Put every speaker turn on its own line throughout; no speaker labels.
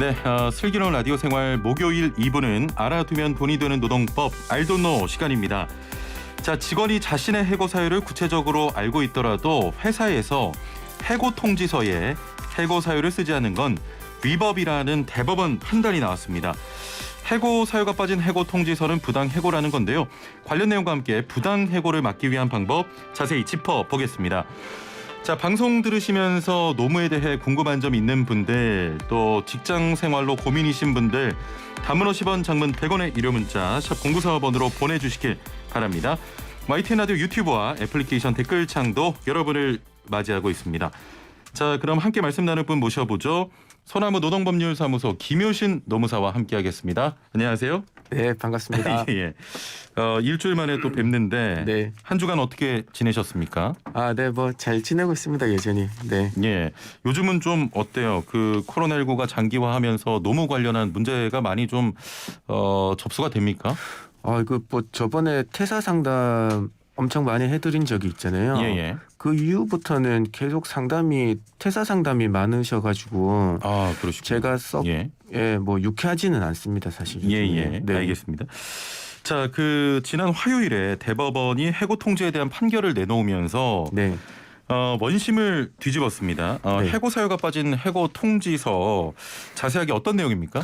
네, 슬기로운 라디오 생활 목요일 2부는 알아두면 돈이 되는 노동법 알돈노 시간입니다. 자, 직원이 자신의 해고 사유를 구체적으로 알고 있더라도 회사에서 해고 통지서에 해고 사유를 쓰지 않는 건 위법이라는 대법원 판단이 나왔습니다. 해고 사유가 빠진 해고 통지서는 부당 해고라는 건데요. 관련 내용과 함께 부당 해고를 막기 위한 방법 자세히 짚어보겠습니다. 자, 방송 들으시면서 노무에 대해 궁금한 점 있는 분들, 또 직장 생활로 고민이신 분들, 단문 50원, 장문 100원의 유료 문자 샵 0945번으로 보내주시길 바랍니다. YTN 라디오 유튜브와 애플리케이션 댓글창도 여러분을 맞이하고 있습니다. 자, 그럼 함께 말씀 나눌 분 모셔보죠. 소나무 노동법률사무소 김효신 노무사와 함께하겠습니다. 안녕하세요.
네, 반갑습니다.
예. 일주일 만에 또 뵙는데
네.
한 주간 어떻게 지내셨습니까?
네, 뭐 잘 지내고 있습니다, 여전히. 네.
예. 요즘은 좀 어때요? 그 코로나19가 장기화하면서 노무 관련한 문제가 많이 좀 접수가 됩니까?
뭐 저번에 퇴사 상담 엄청 많이 해드린 적이 있잖아요.
예.
그 이후부터는 계속 퇴사 상담이 많으셔가지고.
그러시군요.
제가 뭐 유쾌하지는 않습니다, 사실.
예.
네.
알겠습니다. 자, 지난 화요일에 대법원이 해고 통지에 대한 판결을 내놓으면서
네.
원심을 뒤집었습니다.
네.
해고 사유가 빠진 해고 통지서 자세하게 어떤 내용입니까?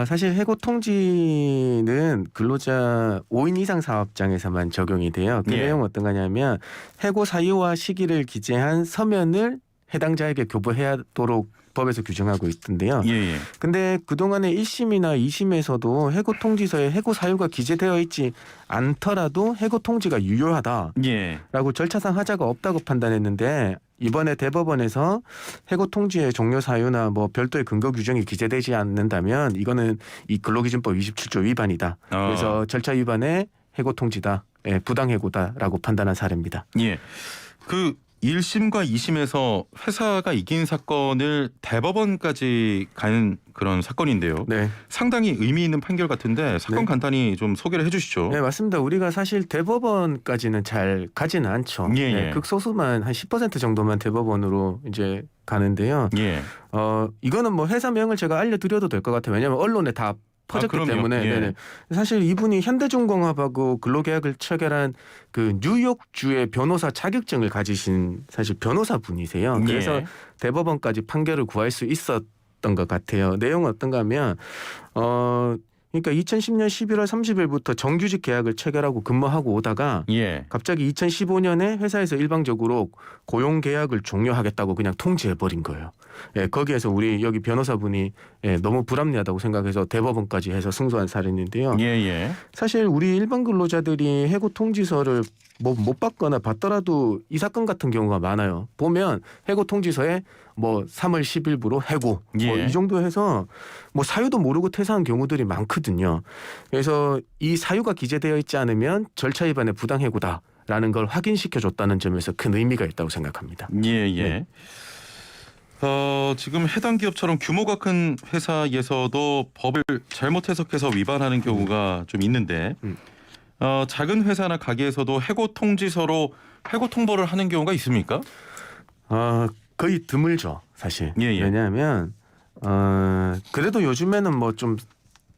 사실 해고 통지는 근로자 5인 이상 사업장에서만 적용이 돼요. 그 내용은 어떤 거냐면 해고 사유와 시기를 기재한 서면을 해당자에게 교부하도록 법에서 규정하고 있던데요.
예.
근데 그동안에 1심이나 2심에서도 해고 통지서에 해고 사유가 기재되어 있지 않더라도 해고 통지가 유효하다라고 절차상 하자가 없다고 판단했는데, 이번에 대법원에서 해고 통지의 종료 사유나 뭐 별도의 근거 규정이 기재되지 않는다면 이거는 이 근로기준법 27조 위반이다. 그래서 절차 위반의 해고 통지다. 부당 해고다라고 판단한 사례입니다.
예. 1심과 2심에서 회사가 이긴 사건을 대법원까지 가는 그런 사건인데요.
네.
상당히 의미 있는 판결 같은데 사건 간단히 좀 소개를 해주시죠.
네, 맞습니다. 우리가 사실 대법원까지는 잘 가지는 않죠.
예.
극소수만 한 10% 정도만 대법원으로 이제 가는데요. 이거는 뭐 회사명을 제가 알려드려도 될 것 같아요. 왜냐하면 언론에 다 퍼졌기 때문에. 네네. 사실 이분이 현대중공업하고 근로계약을 체결한 그 뉴욕주의 변호사 자격증을 가지신 사실 변호사분이세요. 그래서 대법원까지 판결을 구할 수 있었던 것 같아요. 내용은 어떤가 하면 그러니까 2010년 11월 30일부터 정규직 계약을 체결하고 근무하고 오다가 갑자기 2015년에 회사에서 일방적으로 고용 계약을 종료하겠다고 그냥 통지해버린 거예요. 거기에서 우리 여기 변호사분이 너무 불합리하다고 생각해서 대법원까지 해서 승소한 사례인데요. 사실 우리 일반 근로자들이 해고 통지서를 못 받거나 받더라도 이 사건 같은 경우가 많아요. 보면 해고 통지서에 뭐 3월 10일부로 해고 이 정도 해서 뭐 사유도 모르고 퇴사한 경우들이 많거든요. 그래서 이 사유가 기재되어 있지 않으면 절차 위반의 부당 해고다라는 걸 확인시켜줬다는 점에서 큰 의미가 있다고 생각합니다.
네. 지금 해당 기업처럼 규모가 큰 회사에서도 법을 잘못 해석해서 위반하는 경우가 좀 있는데 작은 회사나 가게에서도 해고 통지서로 해고 통보를 하는 경우가 있습니까?
거의 드물죠, 사실. 왜냐하면 그래도 요즘에는 뭐 좀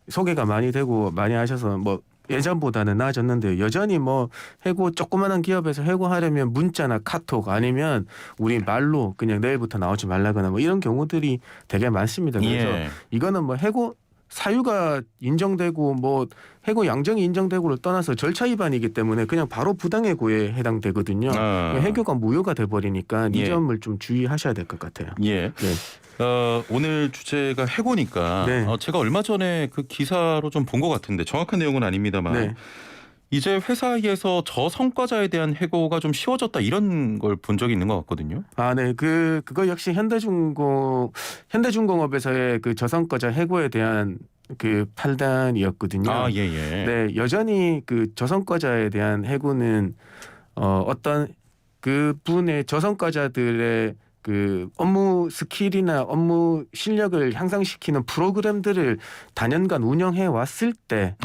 소개가 많이 되고 많이 하셔서 뭐 예전보다는 나아졌는데, 여전히 뭐 해고 조그마한 기업에서 해고하려면 문자나 카톡 아니면 우리 말로 그냥 내일부터 나오지 말라거나 뭐 이런 경우들이 되게 많습니다. 그래서 이거는 뭐 해고 사유가 인정되고 뭐 해고 양정이 인정되고를 떠나서 절차 위반이기 때문에 그냥 바로 부당해고에 해당되거든요. 해고가 무효가 돼버리니까 이 점을 좀 주의하셔야 될 것 같아요.
오늘 주제가 해고니까 제가 얼마 전에 그 기사로 좀 본 것 같은데 정확한 내용은 아닙니다만 이제 회사에서 저성과자에 대한 해고가 좀 쉬워졌다 이런 걸 본 적이 있는 것 같거든요.
네. 그거 역시 현대중공업에서의 그 저성과자 해고에 대한 그 판단이었거든요. 네, 여전히 그 저성과자에 대한 해고는 어떤 그 분의 저성과자들의 그 업무 스킬이나 업무 실력을 향상시키는 프로그램들을 단연간 운영해 왔을 때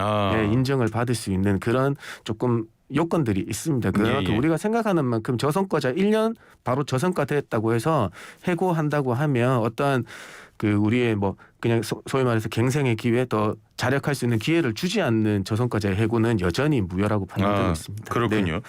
인정을 받을 수 있는 그런 조금 요건들이 있습니다. 그렇게 우리가 생각하는 만큼 저성과자 1년 바로 저성과 됐다고 해서 해고한다고 하면 어떠한 그 우리의 뭐 그냥 소위 말해서 갱생의 기회 더 자력할 수 있는 기회를 주지 않는 저성과자의 해고는 여전히 무효라고 판단되고 있습니다.
그렇군요. 네.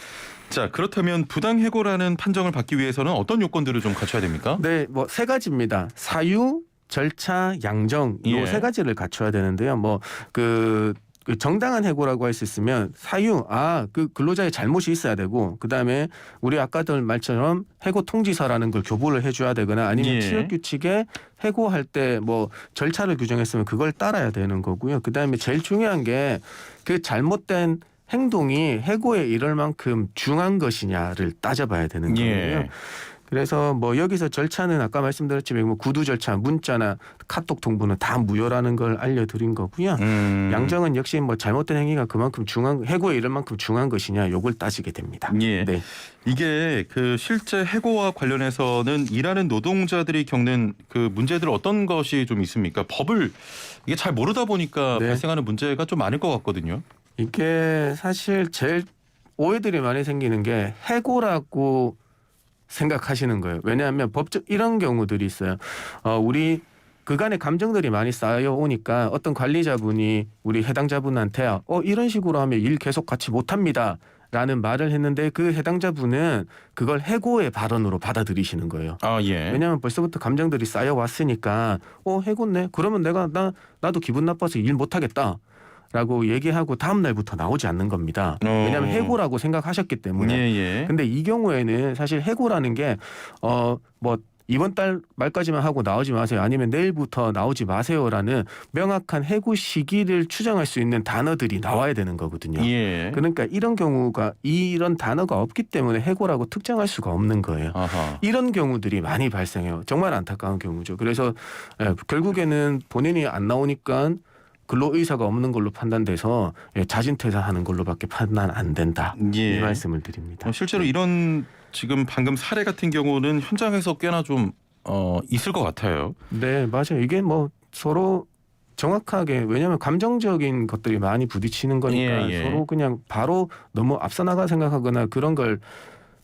자, 그렇다면 부당 해고라는 판정을 받기 위해서는 어떤 요건들을 좀 갖춰야 됩니까?
네, 뭐 세 가지입니다. 사유, 절차, 양정 이 세 가지를 갖춰야 되는데요. 그 정당한 해고라고 할 수 있으면 사유, 그 근로자의 잘못이 있어야 되고, 그 다음에 우리 아까들 말처럼 해고 통지서라는 걸 교부를 해줘야 되거나 아니면 취업 규칙에 해고할 때 뭐 절차를 규정했으면 그걸 따라야 되는 거고요. 그 다음에 제일 중요한 게 그 잘못된 행동이 해고에 이를 만큼 중한 것이냐를 따져봐야 되는 거예요. 그래서 뭐 여기서 절차는 아까 말씀드렸지만 뭐 구두 절차, 문자나 카톡 통보는 다 무효라는 걸 알려드린 거고요. 양정은 역시 뭐 잘못된 행위가 그만큼 해고에 이를 만큼 중한 것이냐 요걸 따지게 됩니다.
예. 네. 이게 그 실제 해고와 관련해서는 일하는 노동자들이 겪는 그 문제들 어떤 것이 좀 있습니까? 법을 이게 잘 모르다 보니까 발생하는 문제가 좀 많을 것 같거든요.
이게 사실 제일 오해들이 많이 생기는 게 해고라고 생각하시는 거예요. 왜냐하면 법적 이런 경우들이 있어요. 우리 그간의 감정들이 많이 쌓여오니까 어떤 관리자분이 우리 해당자분한테 이런 식으로 하면 일 계속 같이 못합니다. 라는 말을 했는데 그 해당자분은 그걸 해고의 발언으로 받아들이시는 거예요. 왜냐하면 벌써부터 감정들이 쌓여왔으니까 해고네. 그러면 나도 기분 나빠서 일 못하겠다. 라고 얘기하고 다음 날부터 나오지 않는 겁니다. 왜냐하면 해고라고 생각하셨기 때문에. 근데 이 경우에는 사실 해고라는 게 뭐 이번 달 말까지만 하고 나오지 마세요. 아니면 내일부터 나오지 마세요라는 명확한 해고 시기를 추정할 수 있는 단어들이 나와야 되는 거거든요. 그러니까 이런 경우가 이런 단어가 없기 때문에 해고라고 특정할 수가 없는 거예요. 이런 경우들이 많이 발생해요. 정말 안타까운 경우죠. 그래서 결국에는 본인이 안 나오니까 근로 의사가 없는 걸로 판단돼서 자진 퇴사하는 걸로밖에 판단 안 된다. 이 말씀을 드립니다.
실제로 이런 지금 방금 사례 같은 경우는 현장에서 꽤나 좀 있을 것 같아요.
네, 맞아요. 이게 뭐 서로 정확하게 왜냐하면 감정적인 것들이 많이 부딪히는 거니까 서로 그냥 바로 너무 앞서 나가 생각하거나 그런 걸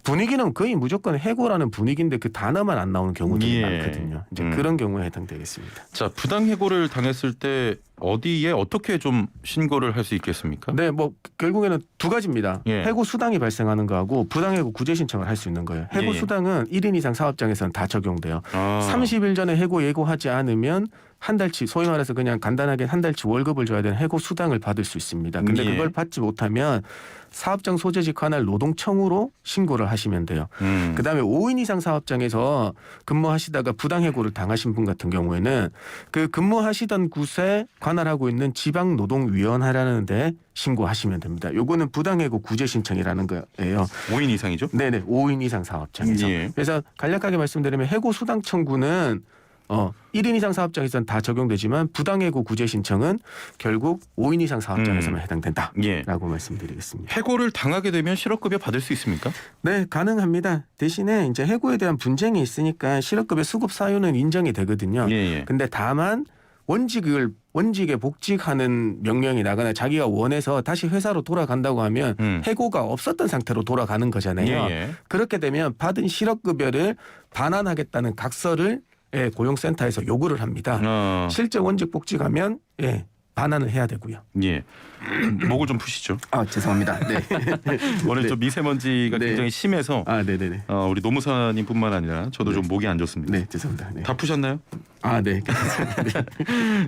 분위기는 거의 무조건 해고라는 분위기인데 그 단어만 안 나오는 경우들이 많거든요. 이제 그런 경우에 해당되겠습니다.
자, 부당 해고를 당했을 때 어디에 어떻게 좀 신고를 할 수 있겠습니까?
네, 뭐 결국에는 두 가지입니다. 해고 수당이 발생하는 거하고 부당 해고 구제 신청을 할 수 있는 거예요. 해고 수당은 1인 이상 사업장에서는 다 적용돼요. 30일 전에 해고 예고하지 않으면 한 달치 소위 말해서 그냥 간단하게 한 달치 월급을 줘야 되는 해고 수당을 받을 수 있습니다. 근데 그걸 받지 못하면 사업장 소재지 관할 노동청으로 신고를 하시면 돼요. 그다음에 5인 이상 사업장에서 근무하시다가 부당 해고를 당하신 분 같은 경우에는 그 근무하시던 곳에 관할하고 있는 지방노동위원회라는 데 신고하시면 됩니다. 요거는 부당 해고 구제 신청이라는 거예요.
5인 이상이죠?
네네. 5인 이상 사업장에서. 그래서 간략하게 말씀드리면 해고 수당 청구는 1인 이상 사업장에서는 다 적용되지만 부당해고 구제 신청은 결국 5인 이상 사업장에서만 해당된다라고 말씀드리겠습니다.
해고를 당하게 되면 실업급여 받을 수 있습니까?
네, 가능합니다. 대신에 이제 해고에 대한 분쟁이 있으니까 실업급여 수급 사유는 인정이 되거든요. 근데 다만 원직에 복직하는 명령이 나거나 자기가 원해서 다시 회사로 돌아간다고 하면 해고가 없었던 상태로 돌아가는 거잖아요. 그렇게 되면 받은 실업급여를 반환하겠다는 각서를 고용센터에서 요구를 합니다. 실제 원직 복직하면 반환을 해야 되고요.
목을 좀 푸시죠.
죄송합니다. 네.
오늘 좀 미세먼지가 굉장히 심해서
네네네.
우리 노무사님뿐만 아니라 저도 좀 목이 안 좋습니다.
네, 죄송합니다. 네.
다 푸셨나요?
네.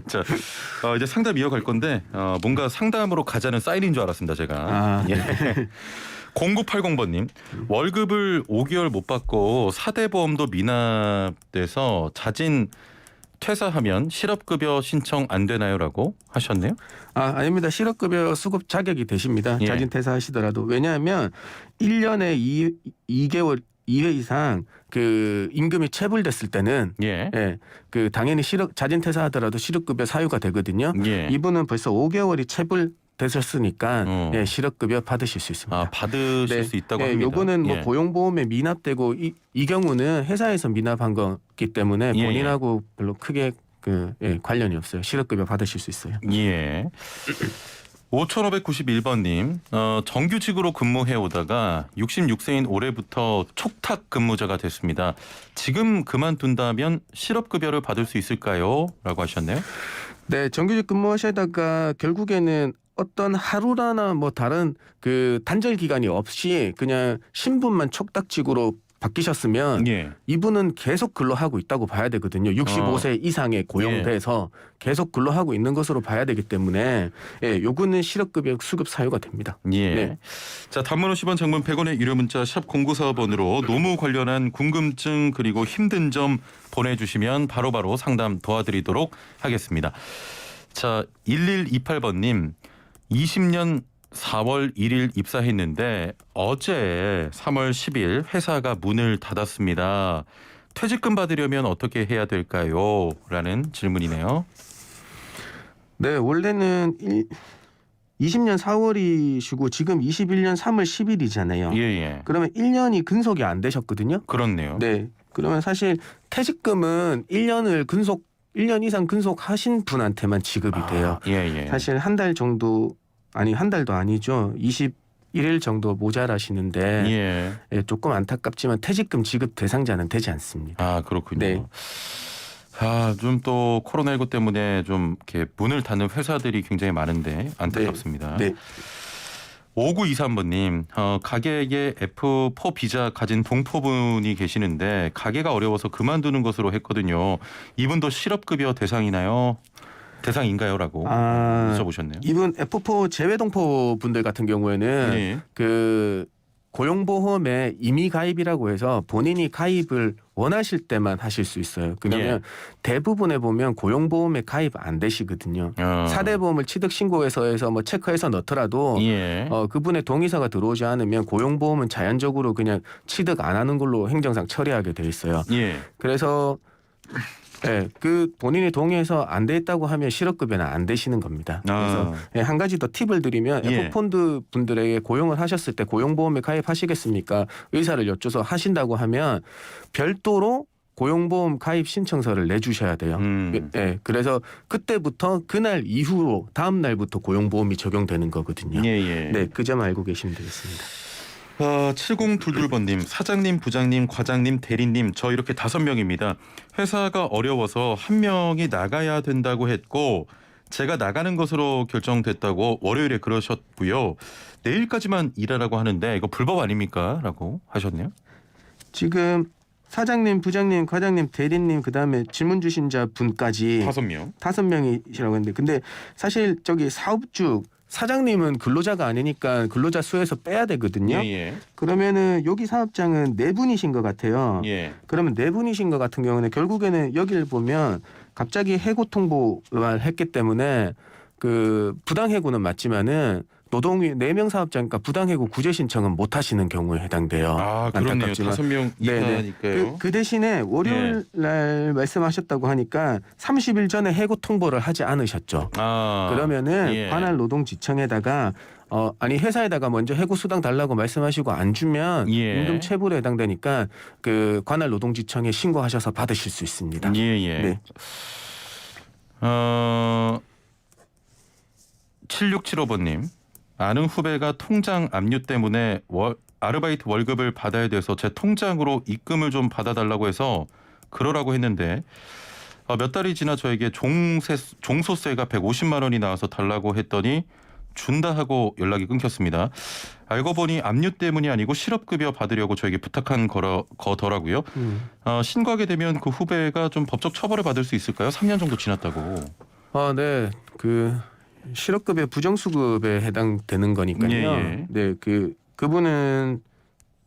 자, 이제 상담 이어갈 건데 뭔가 상담으로 가자는 사인인 줄 알았습니다, 제가. 0980번님 월급을 5개월 못 받고 사대보험도 미납돼서 자진 퇴사하면 실업급여 신청 안 되나요?라고 하셨네요.
아닙니다. 실업급여 수급 자격이 되십니다. 자진 퇴사하시더라도. 왜냐하면 1년에 2개월 2회 이상 그 임금이 체불됐을 때는 그 당연히 자진 퇴사하더라도 실업급여 사유가 되거든요. 이분은 벌써 5개월이 체불 되셨으니까 실업급여 받으실 수 있습니다.
받으실 수 있다고 합니다.
요거는 뭐 고용보험에 미납되고 이 경우는 회사에서 미납한 거기 때문에 본인하고 별로 크게 관련이 없어요. 실업급여 받으실 수 있어요.
5591번님, 정규직으로 근무해 오다가 66세인 올해부터 촉탁 근무자가 됐습니다. 지금 그만둔다면 실업급여를 받을 수 있을까요? 라고 하셨네요.
네, 정규직 근무하시다가 결국에는 어떤 하루나 뭐 다른 그 단절 기간이 없이 그냥 신분만 촉탁직으로 바뀌셨으면
예.
이분은 계속 근로하고 있다고 봐야 되거든요. 65세 이상에 고용돼서 계속 근로하고 있는 것으로 봐야 되기 때문에 요거는 실업급여 수급 사유가 됩니다.
예.
네.
자, 단문 50원, 장문 100원의 유료 문자 샵 0945번으로 노무 관련한 궁금증 그리고 힘든 점 보내주시면 바로바로 상담 도와드리도록 하겠습니다. 자, 1128번님, 20년 4월 1일 입사했는데 어제 3월 10일 회사가 문을 닫았습니다. 퇴직금 받으려면 어떻게 해야 될까요? 라는 질문이네요.
네, 원래는 20년 4월이시고 지금 21년 3월 10일이잖아요.
예.
그러면 1년이 근속이 안 되셨거든요.
그렇네요.
네. 그러면 사실 퇴직금은 1년 이상 근속하신 분한테만 지급이 돼요.
예.
사실 한 달 정도 한 달도 아니죠. 21일 정도 모자라시는데 조금 안타깝지만 퇴직금 지급 대상자는 되지 않습니다.
아, 그렇군요.
네.
좀 또 코로나19 때문에 좀 이렇게 문을 닫는 회사들이 굉장히 많은데 안타깝습니다.
네.
5923번님, 가게에 F4 비자 가진 동포분이 계시는데 가게가 어려워서 그만두는 것으로 했거든요. 이분도 실업급여 대상인가요?라고 여쭤보셨네요.
이분 F4 재외동포 분들 같은 경우에는 그 고용보험에 임의 가입이라고 해서 본인이 가입을 원하실 때만 하실 수 있어요. 그러면 대부분에 보면 고용보험에 가입 안 되시거든요. 사대보험을 취득신고해서 해서 뭐 체크해서 넣더라도 그분의 동의서가 들어오지 않으면 고용보험은 자연적으로 그냥 취득 안 하는 걸로 행정상 처리하게 돼 있어요. 그래서 그 본인이 동의해서 안 돼 있다고 하면 실업급여는 안 되시는 겁니다. 그래서 한 가지 더 팁을 드리면 F펀드 분들에게 고용을 하셨을 때 고용보험에 가입하시겠습니까? 의사를 여쭤서 하신다고 하면 별도로 고용보험 가입 신청서를 내주셔야 돼요. 그래서 그때부터 그날 이후로 다음 날부터 고용보험이 적용되는 거거든요. 네, 그 점 알고 계시면 되겠습니다.
7022번님, 사장님, 부장님, 과장님, 대리님, 저 이렇게 5명입니다. 회사가 어려워서 한 명이 나가야 된다고 했고 제가 나가는 것으로 결정됐다고 월요일에 그러셨고요. 내일까지만 일하라고 하는데 이거 불법 아닙니까? 라고 하셨네요.
지금 사장님, 부장님, 과장님, 대리님 그다음에 질문 주신 자 분까지
5명.
5명이시라고 했는데 근데 사실 저기 사업주 사장님은 근로자가 아니니까 근로자 수에서 빼야 되거든요. 그러면은 여기 사업장은 4분이신 것 같아요. 그러면 4분이신 것 같은 경우는 결국에는 여기를 보면 갑자기 해고 통보를 했기 때문에 그 부당해고는 맞지만은 노동위 4명 사업자니까 부당해고 구제 신청은 못 하시는 경우에 해당돼요.
그렇네요. 5명 이하니까요.
그 대신에 월요일 날 말씀하셨다고 하니까 30일 전에 해고 통보를 하지 않으셨죠. 그러면은 관할 노동지청에다가 회사에다가 먼저 해고 수당 달라고 말씀하시고 안 주면 임금 체불에 해당되니까 그 관할 노동지청에 신고하셔서 받으실 수 있습니다. 네.
7675번님. 아는 후배가 통장 압류 때문에 아르바이트 월급을 받아야 돼서 제 통장으로 입금을 좀 받아달라고 해서 그러라고 했는데 몇 달이 지나 저에게 종소세가 150만 원이 나와서 달라고 했더니 준다 하고 연락이 끊겼습니다. 알고 보니 압류 때문이 아니고 실업급여 받으려고 저에게 부탁한 거더라고요. 신고하게 되면 그 후배가 좀 법적 처벌을 받을 수 있을까요? 3년 정도 지났다고.
네. 실업급여 부정수급에 해당되는 거니까요. 네, 그분은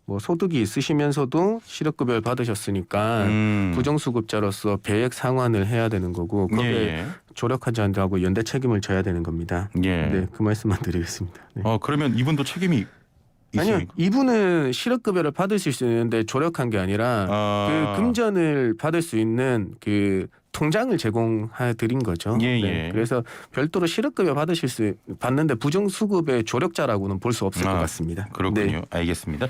뭐 소득이 있으시면서도 실업급여를 받으셨으니까 부정수급자로서 배액 상환을 해야 되는 거고 거기에 조력하지 않다고 연대 책임을 져야 되는 겁니다. 네, 그 말씀만 드리겠습니다. 네.
그러면 이분도 책임이 있습니까?
아니요, 이분은 실업급여를 받으실 수 있는데 조력한 게 아니라 그 금전을 받을 수 있는 그 통장을 제공해 드린 거죠. 네. 그래서 별도로 실업급여 받는데 부정수급의 조력자라고는 볼 수 없을 것 같습니다.
그렇군요. 네. 알겠습니다.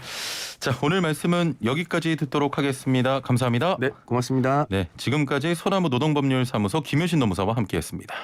자, 오늘 말씀은 여기까지 듣도록 하겠습니다. 감사합니다.
네, 고맙습니다.
네, 지금까지 소나무 노동법률사무소 김효신 노무사와 함께했습니다.